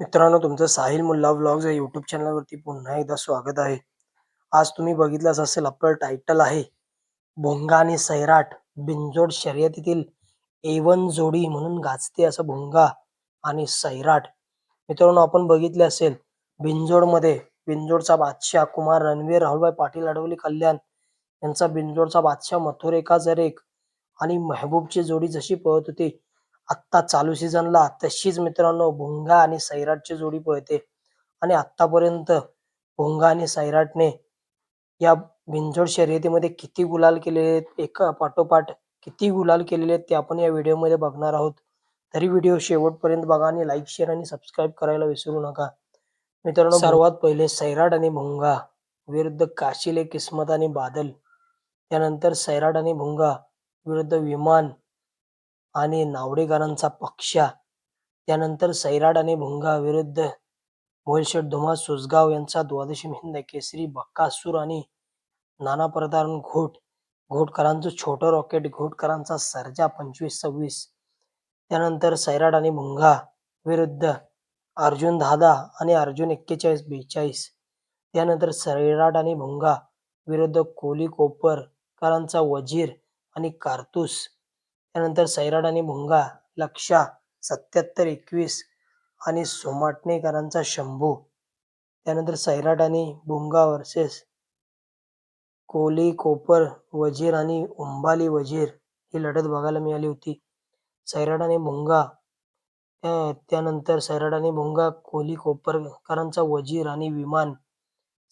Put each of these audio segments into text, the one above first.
मित्रांनो, तुमचं साहिल मुल्ला व्लॉग्स या यूट्यूब चॅनलवरती पुन्हा एकदा स्वागत आहे. आज तुम्ही बघितलंच असेल, आपलं टायटल आहे भोंगा आणि सैराट बिनजोड शर्यतीतील A1 जोडी म्हणून गाजते असं भोंगा आणि सैराट. मित्रांनो, आपण बघितले असेल बिनजोडमध्ये बिनजोडचा बादशाह कुमार रणवीर, राहुलभाई पाटील, अडवली कल्याण यांचा बिनजोडचा बादशाह मथुर का जरेक आणि मेहबूबची जोडी जशी पळत होती आत्ता चालू सीझनला, तशीच मित्रांनो भोंगा आणि सैराटची जोडी पळते. आणि आत्तापर्यंत भोंगा आणि सैराटने या बिनजोड शर्यतीमध्ये किती गुलाल केलेले आहेत, एका पाठोपाठ किती गुलाल केलेले आहेत, ते आपण या व्हिडिओमध्ये बघणार आहोत. तरी व्हिडिओ शेवटपर्यंत बघा आणि लाईक, शेअर आणि सबस्क्राईब करायला विसरू नका. मित्रांनो, सर्वात पहिले सैराट आणि भोंगा विरुद्ध काशिले, किस्मत आणि बादल. त्यानंतर सैराट आणि भोंगा विरुद्ध विमान आणि नावडेकरांचा पक्षा. त्यानंतर सैराट आणि भोंगा विरुद्ध मोहिलशेठ धुमाळ सुसगाव यांचा द्वादशी हिंद केसरी बकासूर आणि नाना प्रधान घोटकरांचं छोटं रॉकेट, घोटकरांचा सर्जा 25-26. त्यानंतर सैराट आणि भोंगा विरुद्ध अर्जुन दादा आणि अर्जुन 41-42. त्यानंतर सैराट आणि भोंगा विरुद्ध कोली कोपरकरांचा वजीर आणि कारतूस. त्यानंतर सैराट आणि भोंगा लक्षा 77-21 आणि सोमाटणेकरांचा शंभू. त्यानंतर सैराट आणि भोंगा वर्सेस कोली कोपर वजीर आणि उंबाली वजीर ही लढत बघायला मिळाली होती. सैराट आणि भोंगा त्यानंतर सैराट आणि भोंगा कोली कोपरकरांचा वजीर आणि विमान.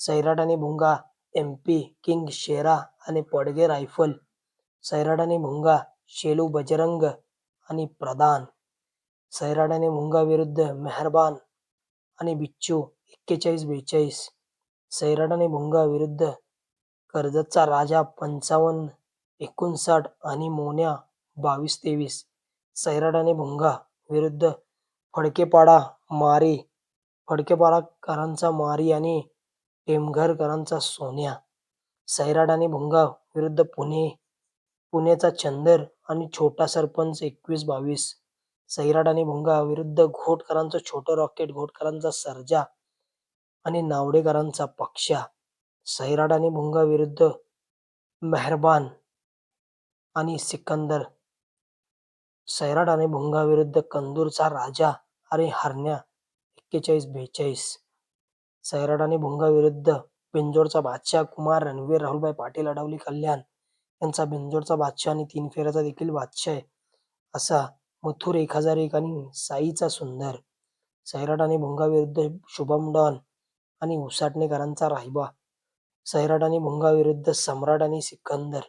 सैराट आणि भोंगा MP किंग शेरा आणि पडगे रायफल. सैराट आणि भोंगा शेलू बजरंग आणि प्रधान. सैराट आणि भोंगा विरुद्ध मेहरबान आणि बिच्चू 41-42. सैराट आणि भोंगा विरुद्ध कर्जतचा राजा 55-59 आणि मोन्या 22-23. सैराट आणि भोंगा विरुद्ध फडकेपाडा फडकेपाडाकरांचा मारी आणि टेमघरकरांचा सोन्या. सैराट आणि भोंगा विरुद्ध पुणेचा चंदर आणि छोटा सरपंच 21-22. सैराट आणि भोंगा विरुद्ध घोटकरांचं छोटं रॉकेट, घोटकरांचा सर्जा आणि नावडेकरांचा पक्षा. सैराट आणि भोंगा विरुद्ध मेहरबान आणि सिकंदर. सैराट आणि भोंगा विरुद्ध कंदूरचा राजा आणि हरण्या 41-42. सैराट आणि भोंगा विरुद्ध बिनजोडचा बादशाह कुमार रणवीर, राहुलभाई पाटील, अडवली कल्याण यांचा बिनजोडचा बादशाह आणि 3 फेऱ्याचा देखील बादशाह आहे असा मथुर 1001 आणि साईचा सुंदर. सैराट आणि भोंगा विरुद्ध शुभम डॉन आणि उसाटणेकरांचा राहिबा. सैराट आणि भोंगा विरुद्ध सम्राट आणि सिकंदर.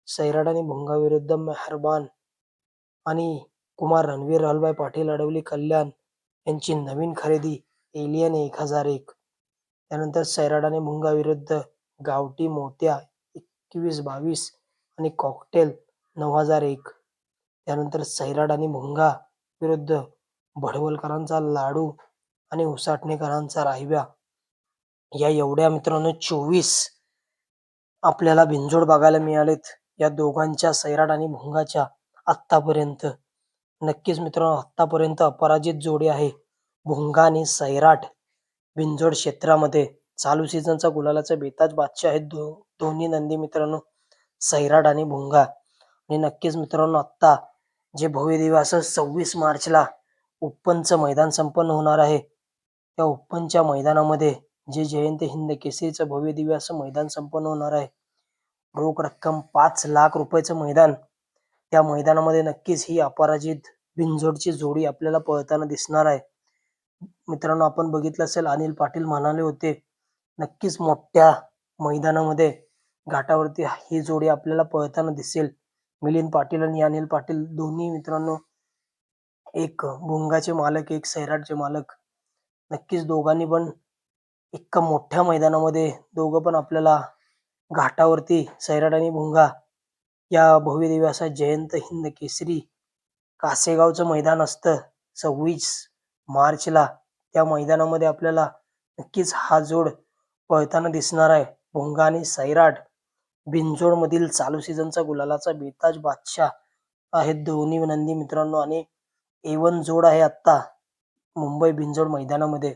सैराट आणि भोंगा विरुद्ध मेहरबान आणि कुमार रणवीर, राहुलभाई पाटील, अडवली कल्याण यांची नवीन खरेदी एलियन 1001. त्यानंतर सैराट आणि भोंगा विरुद्ध गावठी मोत्या 21-22 आणि कॉकटेल 9001. त्यानंतर सैराट आणि भोंगा विरुद्ध भडवलकरांचा लाडू आणि उसाटणेकरांचा राहिब्या. या एवढ्या मित्रांनो 24 आपल्याला बिनजोड बघायला मिळालेत या दोघांच्या, सैराट आणि भोंगाच्या आत्तापर्यंत. नक्कीच मित्रांनो, आत्तापर्यंत अपराजित जोडी आहे भोंगा आणि सैराट बिनजोड क्षेत्रामध्ये. चालू सीझनचा गुलालाचा बेताज बादशाह आहेत दोन्ही नंदी मित्रांनो, सैराट आणि भोंगा. आणि नक्कीच मित्रांनो, आत्ता जे भव्य दिवस असं 26 मार्चला ओपनचं मैदान संपन्न होणार आहे. त्या ओपनच्या मैदानामध्ये जे जयंत हिंद केसरीचं भव्य दिव्य असं मैदान संपन्न होणार आहे. रोख रक्कम 5 लाख रुपयाचं मैदान. त्या मैदानामध्ये नक्कीच ही अपराजित बिनजोडची जोडी आपल्याला पळताना दिसणार आहे. मित्रांनो, आपण बघितलं असेल, अनिल पाटील म्हणाले होते नक्कीच मोठ्या मैदानामध्ये घाटावरती ही जोडी आपल्याला पळताना दिसेल. मिलिंद पाटील आणि अनिल पाटील दोन्ही मित्रांनो, एक भोंगाचे मालक, एक सैराटचे मालक. नक्कीच दोघांनी पण इतका मोठ्या मैदानामध्ये दोघं पण आपल्याला घाटावरती सैराट आणि भोंगा या भव्य दिव्य असा जयंत हिंद केसरी कासेगावचं मैदान असतं 26 मार्चला. त्या मैदानामध्ये आपल्याला नक्कीच हा जोड पळताना दिसणार आहे. भोंगा आणि सैराट बिनजोड मधील चालू सीझनचा गुलालाचा बेताज बादशाह आहेत दोन्ही नंदी मित्रांनो. आणि A1 जोड आहे आत्ता मुंबई बिनजोड मैदानामध्ये